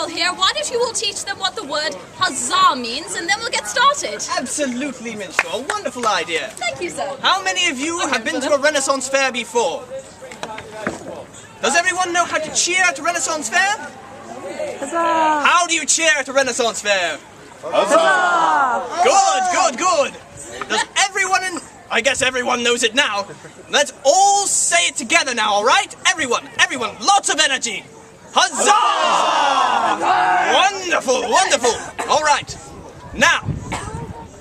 people here, why don't you all teach them what the word huzzah means, and then we'll get started. Absolutely, Minstrel. A wonderful idea. Thank you, sir. How many of you have been to a Renaissance fair before? Does everyone know how to cheer at a Renaissance fair? Huzzah! How do you cheer at a Renaissance fair? Huzzah! Good, good, good. Does everyone I guess everyone knows it now. Let's all say it together now, all right? Everyone, lots of energy. Huzzah! Wonderful, wonderful. All right. Now,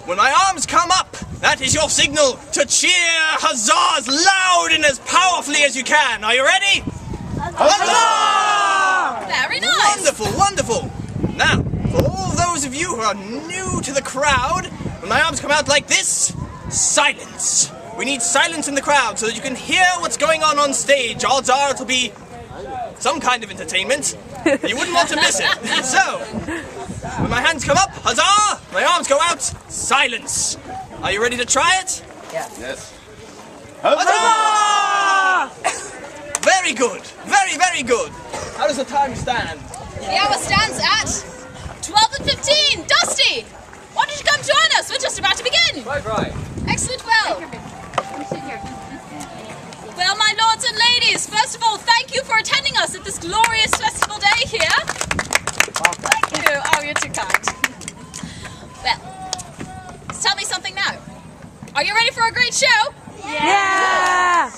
when my arms come up, that is your signal to cheer huzzah as loud and as powerfully as you can. Are you ready? Huzzah! Very nice. Wonderful, wonderful. Now, for all those of you who are new to the crowd, when my arms come out like this, silence. We need silence in the crowd so that you can hear what's going on stage. Odds are it'll be some kind of entertainment. You wouldn't want to miss it. So, when my hands come up, huzzah! My arms go out, silence. Are you ready to try it? Yeah. Yes. Huzzah! Very good. Very, very good. How does the time stand? The hour stands at 12 and 15. Dusty, why don't you come join us? We're just about to begin. Right. Excellent. Well, my lords and ladies, first of all, thank you for attending us at this glorious festival day here. Thank you. Oh, you're too kind. Well, tell me something now. Are you ready for a great show? Yeah!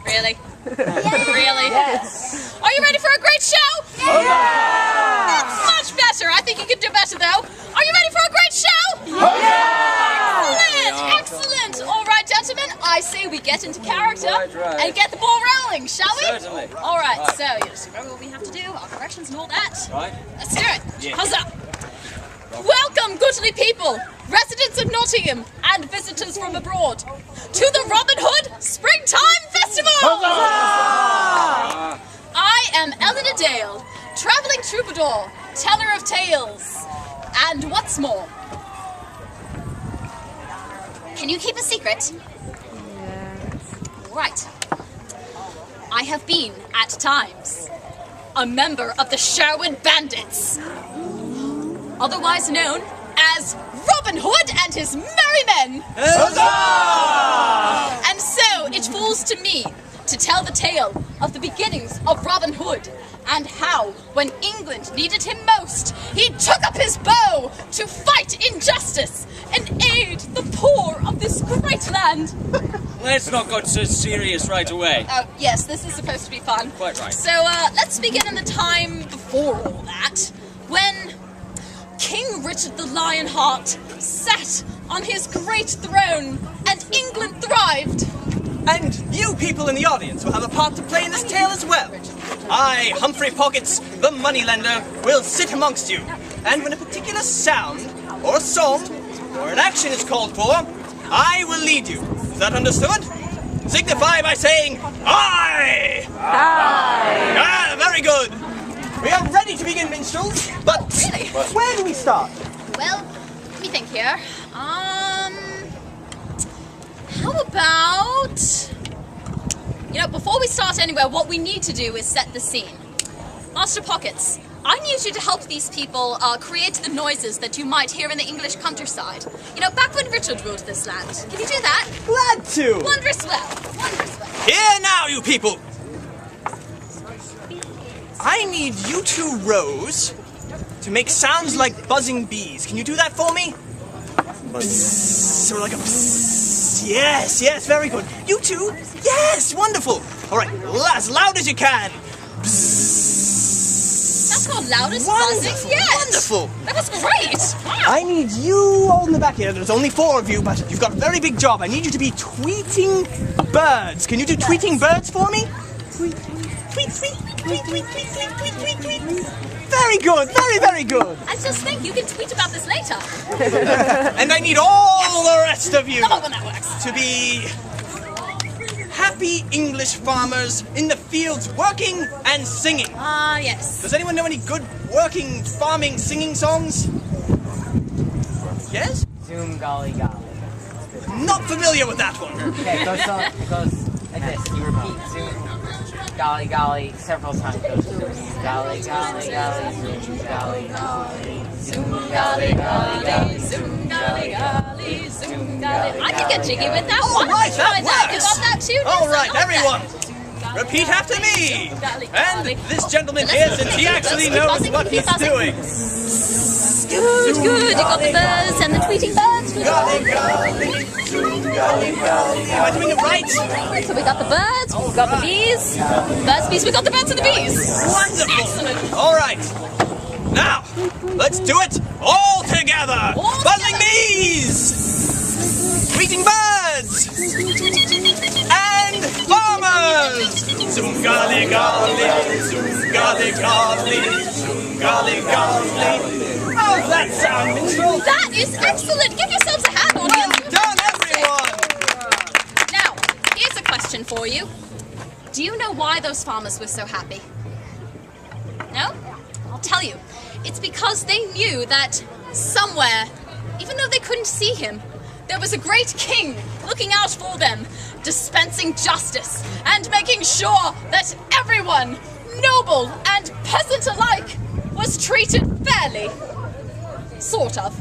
Really? Yeah. Really? Yes. Are you ready for a great show? Yeah! That's much better. I think you can do better, though. Are you ready for a great show? Yeah! Excellent! Excellent! All right, gentlemen, I say we get into character Right. and get the ball rolling, shall we? Certainly. All right, Right. so you just remember what we have to do, our corrections and all that. Right. Let's do it. Yeah. Huzzah! Welcome, goodly people, residents of Nottingham and visitors from abroad, to the Robin Hood Springtime Festival! I am Eleanor Dale, travelling troubadour, teller of tales, and what's more. Can you keep a secret? Right. I have been, at times, a member of the Sherwood Bandits, otherwise known as Robin Hood and his merry men. And so it falls to me to tell the tale of the beginnings of Robin Hood and how, when England needed him most, he took up his bow to fight injustice and aid the poor of this great land. Let's not get so serious right away. Oh, yes, this is supposed to be fun. Quite right. So, let's begin in the time before all that, when King Richard the Lionheart sat on his great throne and England thrived. And you people in the audience will have a part to play in this tale as well. I, Humphrey Pockets, the moneylender, will sit amongst you. And when a particular sound, or a song, or an action is called for, I will lead you. Is that understood? Signify by saying, aye! Aye! Ah, very good. We are ready to begin, minstrels, but Really? where do we start? Well, let me think here. How about... You know, before we start anywhere, what we need to do is set the scene. Master Pockets, I need you to help these people create the noises that you might hear in the English countryside. You know, back when Richard ruled this land. Can you do that? Glad to. Wondrous well. Wondrous well. Here now, you people. I need you two rows to make sounds like buzzing bees. Can you do that for me? Bzz, or like a bzz. Yes, yes, very good. You two, yes, wonderful. All right, as loud as you can. Bzz. That's our loudest Wonderful, buzzing yet. wonderful. That was great. Wow. I need you all in the back here. There's only 4 of you, but you've got a very big job. I need you to be tweeting birds. Can you do tweeting birds for me? Tweet, tweet, tweet, tweet, tweet, tweet, tweet, tweet, tweet, tweet. Very good, very, very good. I just think you can tweet about this later. And I need all the rest of you Come on, when that works. to be happy English farmers in the fields working and singing. Ah, yes. Does anyone know any good working, farming, singing songs? Yes? Zoom golly golly. Not familiar with that one. Okay, it goes like this. You repeat zoom. golly golly several times. Goes zoom golly golly golly zoom golly golly zoom golly golly golly zoom golly golly zoom golly. I can get jiggy with that. All Why don't right, you try that You works. got that too? All Yes, I right, like everyone. that. Repeat after me. Golly, And golly. this gentleman Let's here, keep since he buzzing, actually keep knows buzzing, what keep he's buzzing. doing. Good, good. You got the birds and the tweeting birds. Good. Golly, golly, zoom, golly, golly. Am I doing it right? So we got the birds, we got the bees. Birds, bees, we got the birds and the bees. Wonderful. Excellent. All right. Now, let's do it all together. All Buzzing together. bees, tweeting birds, and farmers. Zoom, golly, golly, zoom, golly, golly, zoom, golly, golly. How's that sound, minstrel? That is excellent. Give yourselves a hand, Well audience. done, everyone. Now, here's a question for you. Do you know why those farmers were so happy? No? I'll tell you. It's because they knew that somewhere, even though they couldn't see him, there was a great king looking out for them, dispensing justice and making sure that everyone, noble and peasant alike, was treated fairly. Sort of.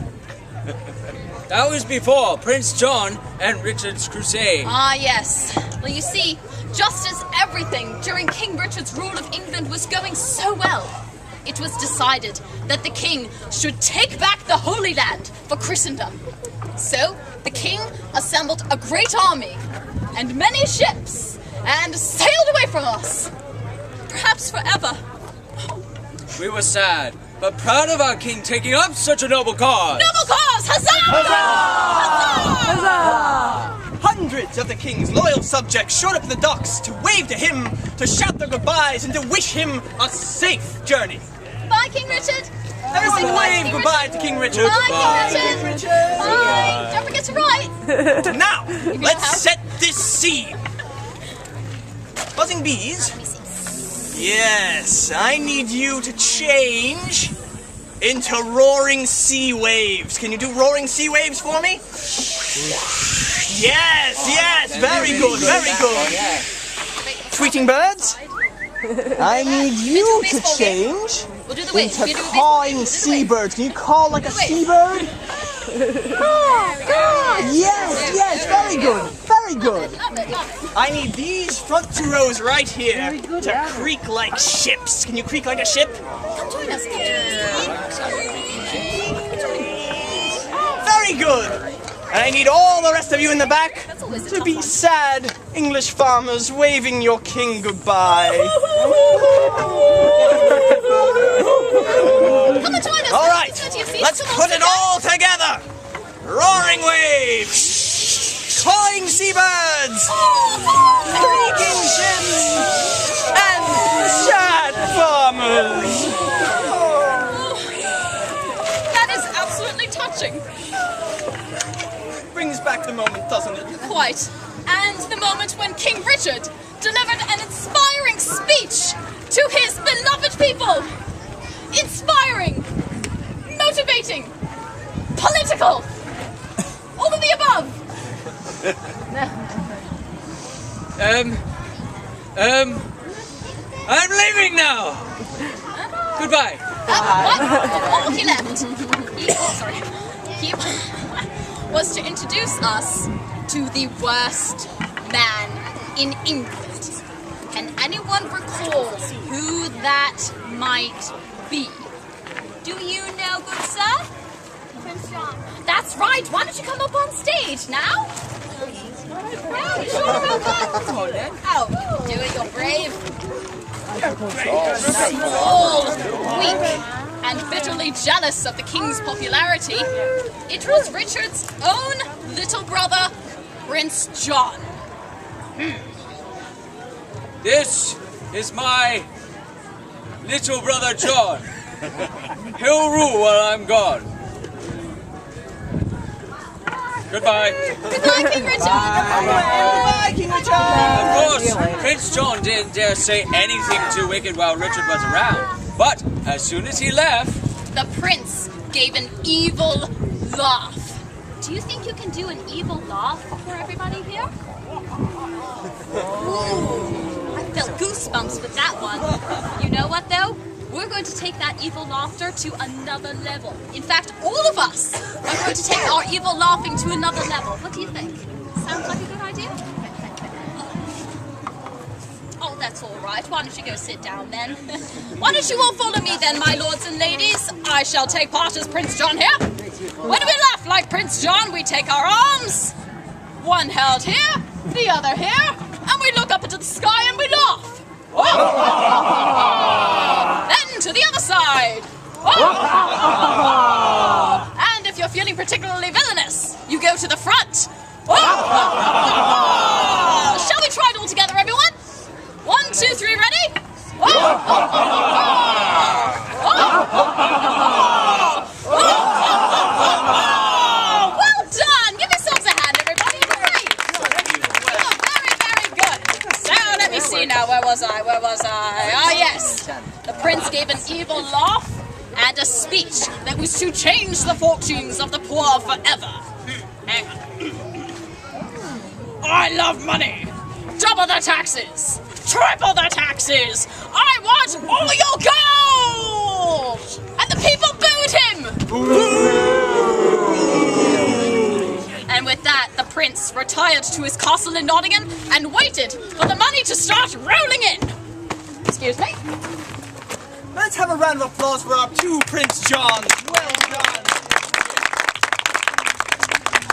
That was before Prince John and Richard's crusade. Ah, yes. Well, you see, just as everything during King Richard's rule of England was going so well, it was decided that the king should take back the Holy Land for Christendom. So, the king assembled a great army and many ships and sailed away from us. Perhaps forever. We were sad, but proud of our king taking up such a noble cause. Noble cause! Huzzah! Huzzah! Hundreds of the king's loyal subjects showed up at the docks to wave to him, to shout their goodbyes, and to wish him a safe journey. Bye, King Richard! Everyone Say wave King goodbye Richard. to King Richard. Bye, King Richard! Bye! Don't forget to write! Now, know let's how? set this scene. Buzzing bees. Yes, I need you to change into roaring sea waves. Can you do roaring sea waves for me? Yes, yes, very good, very good. Tweeting birds. I need you to change We'll do the wave. into You do the wave. cawing Do the wave. seabirds. Can you call like a Do the wave. seabird? Yes, yes, very good, very good. Love it, love it. I need these front two rows right here to creak like ships. Can you creak like a ship? Come join us. Very good. And I need all the rest of you in the back That's always a to tough be one. sad English farmers waving your king goodbye. Come and join us. All right, Plenty of seats. let's Come on, put sit it down. all together. Roaring waves, cawing seabirds, creaking ships, and sad farmers. That is absolutely touching. Brings back the moment, doesn't it? Quite. And the moment when King Richard delivered an inspiring speech to his beloved people. Inspiring, motivating, political, all of the above. I'm leaving now. Goodbye. What? Oh, he left. He was to introduce us to the worst man in England. Can anyone recall who that might be? Do you know, good sir? Prince John. That's right. Why don't you come up on stage now? Yeah, you sure about that? Oh, do it. You're brave. All weak and bitterly jealous of the king's popularity, it was Richard's own little brother, Prince John. This is my little brother John. He'll rule while I'm gone. Goodbye. Goodbye, King Richard. Bye, King Richard. Of course, Prince John didn't dare say anything too wicked while Richard was around. But as soon as he left, The prince gave an evil laugh. Do you think you can do an evil laugh for everybody here? Ooh, I felt goosebumps with that one. You know what though? We're going to take that evil laughter to another level. In fact, all of us are going to take our evil laughing to another level. What do you think? Sounds like a good idea? Oh, that's all right. Why don't you go sit down then? Why don't you all follow me then, my lords and ladies? I shall take part as Prince John here. When we laugh like Prince John, we take our arms, one held here, the other here, and we look up into the sky and we laugh. Then to the other side. And if you're feeling particularly villainous, you go to the front. Shall we try it all together, everyone? 1, 2, 3, ready? Well done! Give yourselves a hand, everybody. Great. Oh, very, very good. So let me see now. Where was I? Ah, yes. The prince gave an evil laugh and a speech that was to change the fortunes of the poor forever. Hang on. I love money. Double the taxes. Triple the taxes! I want all your gold! And the people booed him! And with that, the prince retired to his castle in Nottingham and waited for the money to start rolling in. Excuse me? Let's have a round of applause for our 2 Prince Johns. Well done.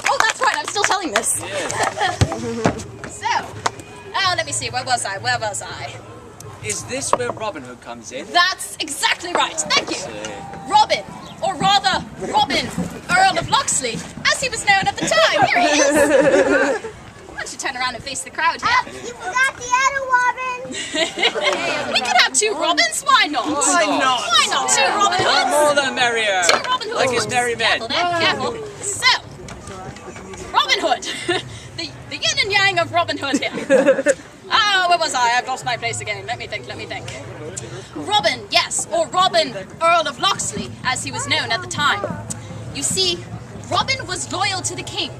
Oh, that's right, I'm still telling this. So, let me see, where was I? Is this where Robin Hood comes in? That's exactly right, thank you. Robin, or rather, Robin, Earl of Locksley, as he was known at the time. Here he is. Why don't you turn around and face the crowd here? You forgot the other Robin. We could have 2 Robins, why not? Why not? Why not? 2 Robin The Hoods. more the merrier. 2 Robin Hoods. Like his merry men. Careful there, careful. So, Robin Hood. the yin and yang of Robin Hood here. Where was I? I've lost my place again. Let me think. Robin, yes, or Robin, Earl of Locksley, as he was known at the time. You see, Robin was loyal to the king,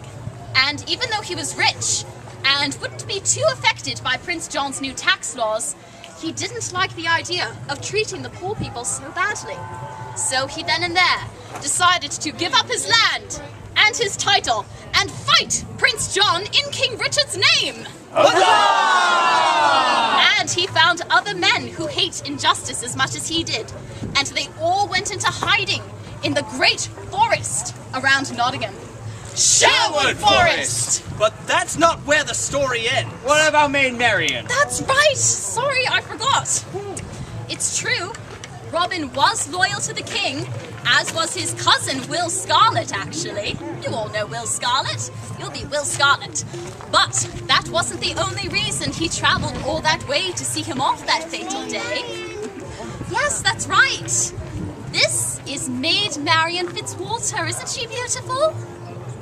and even though he was rich and wouldn't be too affected by Prince John's new tax laws, he didn't like the idea of treating the poor people so badly. So he then and there decided to give up his land and his title and fight Prince John in King Richard's name. And he found other men who hate injustice as much as he did, and they all went into hiding in the great forest around Nottingham. Sherwood Forest! But that's not where the story ends. What about Maid Marian? That's right! Sorry, I forgot. It's true. Robin was loyal to the king, as was his cousin Will Scarlet, actually. You all know Will Scarlet. You'll be Will Scarlet. But that wasn't the only reason he traveled all that way to see him off that fatal day. Yes, that's right. This is Maid Marian Fitzwalter. Isn't she beautiful?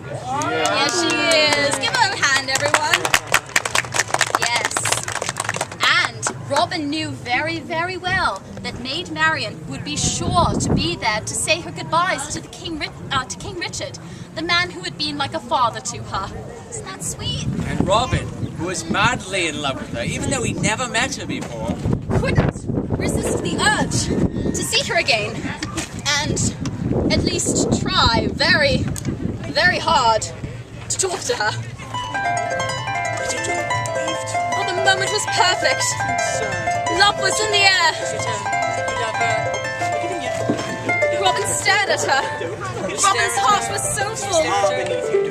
Yes, she is. Give her a hand, everyone. Yes. And Robin knew very, very well that Maid Marian would be sure to be there to say her goodbyes to King Richard, the man who had been like a father to her. Isn't that sweet? And Robin, who was madly in love with her, even though he'd never met her before, couldn't resist the urge to see her again, and at least try very, very hard to talk to her. Oh, the moment was perfect. Love was in the air. Robin stared at her. Robin's heart was so full.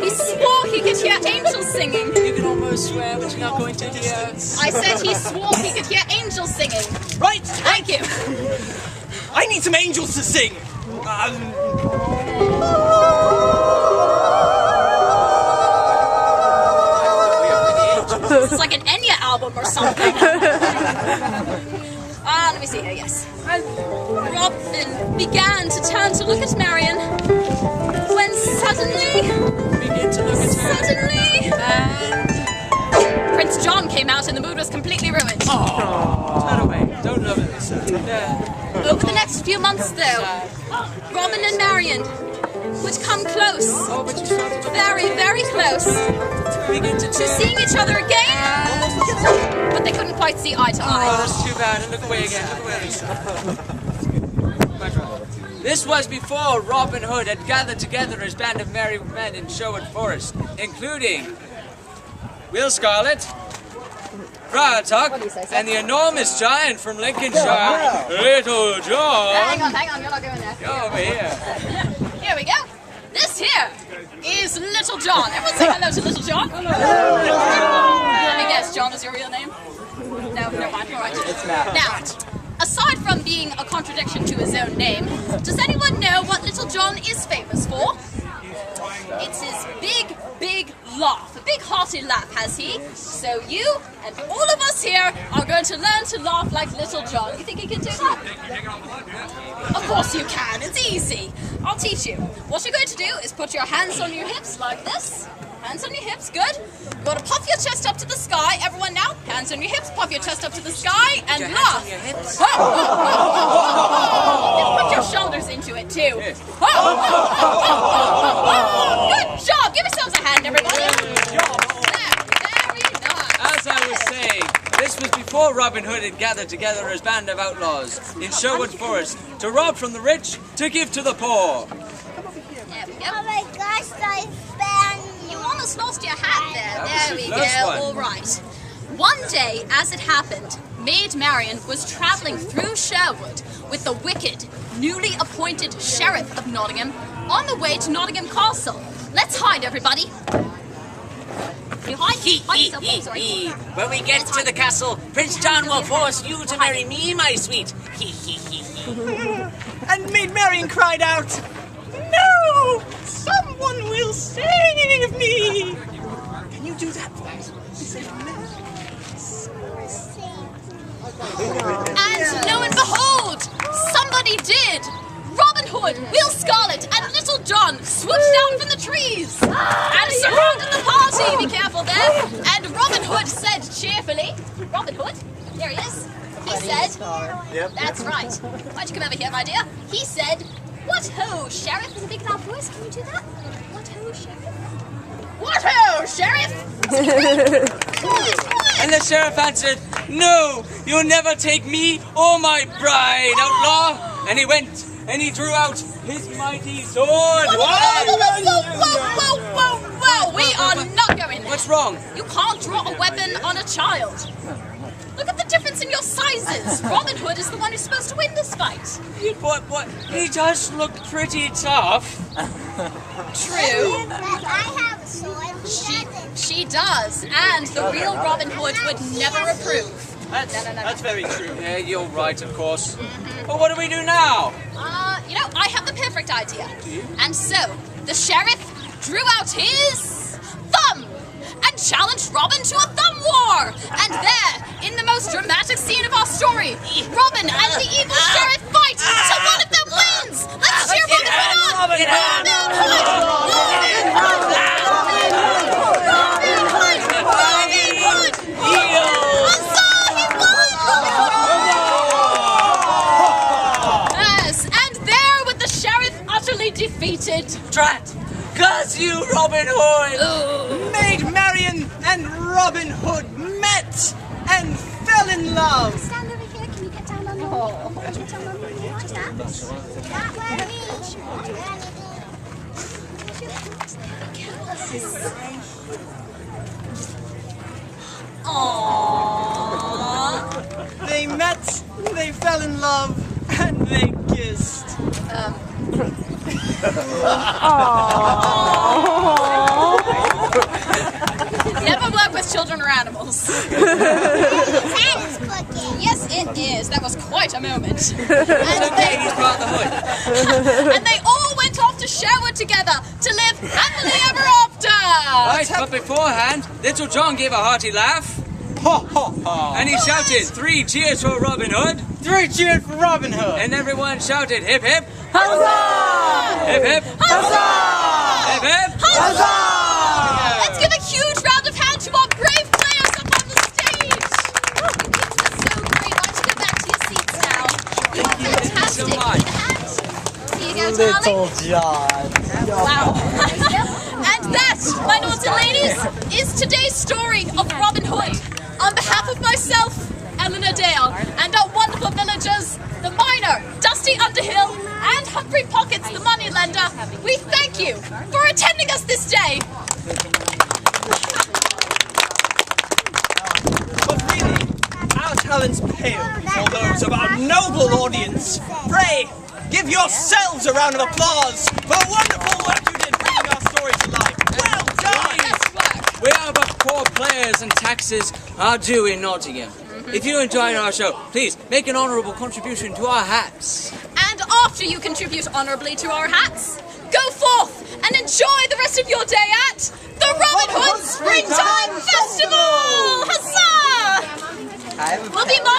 He swore he could hear angels singing. You can almost swear, but you're not going to hear. I said he swore he could hear angels singing. Right! Thank you. I need some angels to sing! It's like an Enya album or something. Let me see here, yes. Robin began to turn to look at Marian when suddenly, Prince John came out and the mood was completely ruined. turn away. Don't love it. Over the next few months, though, Robin and Marian would come close, Oh, but you started to very, very close, begin to to seeing each other again, but they couldn't quite see eye to Oh, eye. that's too bad. And look away again. Look away, Lisa. This was before Robin Hood had gathered together his band of merry men in Sherwood Forest, including Will Scarlet, Friar Tuck, and the enormous giant from Lincolnshire, Little John. Hang on, you're not going there. Go over here. Here we go. This here is Little John. Everyone say hello to Little John. Hello. Let me guess, John is your real name? No, never mind. All right. It's Matt. Now, aside from being a contradiction to his own name, does anyone know what Little John is famous for? It's his big, big laugh. A big hearty laugh has he. So you and all of us here are going to learn to laugh like Little John. You think you can do that? Of course you can. It's easy. I'll teach you. What you're going to do is put your hands on your hips like this. Hands on your hips, good. You're going to puff your chest up to the sky. Everyone now, hands on your hips, puff your chest up to the sky and Your laugh. hands on your hips. Then put your shoulders into it too. Good job. Give yourselves a hand, everybody. Very nice. As I was saying, this was before Robin Hood had gathered together his band of outlaws in Sherwood Forest to rob from the rich, to give to the poor. There we go. Oh my gosh, I found You almost lost your hat there. That There was we the first go. one. All right. One day, as it happened, Maid Marian was travelling through Sherwood with the wicked, newly appointed Sheriff of Nottingham on the way to Nottingham Castle. Let's hide, everybody. You hide? Hide yourself. Oh, sorry. When we get to the castle, Prince John will force you to marry me, my sweet. And Maid Marian cried out, "No! Someone will save me!" Can you do that for me? And lo and behold, somebody did! Robin Hood, Will Scarlet, and Little John swooped down from the trees and surrounded the party. Be careful there. And Robin Hood said cheerfully, Robin Hood, there he is. He said, that's right. Why'd you come over here, my dear? He said, what ho, Sheriff, in a big loud voice. Can you do that? What ho, Sheriff? What ho, Sheriff? And the sheriff answered, "No, you'll never take me or my bride, outlaw." And he went and he drew out his mighty sword. Whoa, we are not going there. What's wrong? You can't draw a weapon on a child. Look at the difference in your sizes. Robin Hood is the one who's supposed to win this fight. What? He does look pretty tough. True. I have a sword. She does, and the real Robin Hood would never approve. That's very true. Yeah, you're right, of course. But what do we do now? I have the perfect idea. And so, the sheriff drew out his thumb and challenged Robin to a thumb war. And there, in the most dramatic scene of our story, Robin and the evil sheriff fight till one of them wins. Let's cheer Robin Hood on. Robin Hood! Yes, and there with the sheriff utterly defeated. Drat! Curse you, Robin Hood! Maid Marian and Robin Hood met and fell in love. Stand over here. Can you get down on your knees? Can you get down on your knees like that? Not where me. Aww. They met, they fell in love, and they kissed. Never work with children or animals. That is cooking. Yes, it is. That was quite a moment. It's okay, he's brought the hood. And they all went off to Sherwood together to live happily ever after. Right, but beforehand, Little John gave a hearty laugh, Ha ha ha! and he shouted, 3 cheers for Robin Hood, 3 cheers for Robin Hood! and everyone shouted, hip hip, Huzzah! hip hip, Huzzah! hip hip. Huzzah! Let's give a huge round of hand to our brave players up on the stage. You kids are so great. Why don't you go back to your seats now? You are fantastic. so much. Give a hand. Here you go. Little John. Wow. And that, my lords and ladies, is today's story of Robin Hood. On behalf of myself, Eleanor Dale, and our wonderful villagers, the miner, Dusty Underhill, and Humphrey Pockets, the moneylender, we thank you for attending us this day. But really, our talents pale before those of our noble audience. Pray, give yourselves a round of applause for the wonderful work you did bringing our story to life. Well done! Best work. We are but poor players and taxes are due in Nottingham. If you enjoyed our show, please make an honourable contribution to our hats. And after you contribute honourably to our hats, go forth and enjoy the rest of your day at the Robin Hood Springtime Festival! Huzzah! We'll be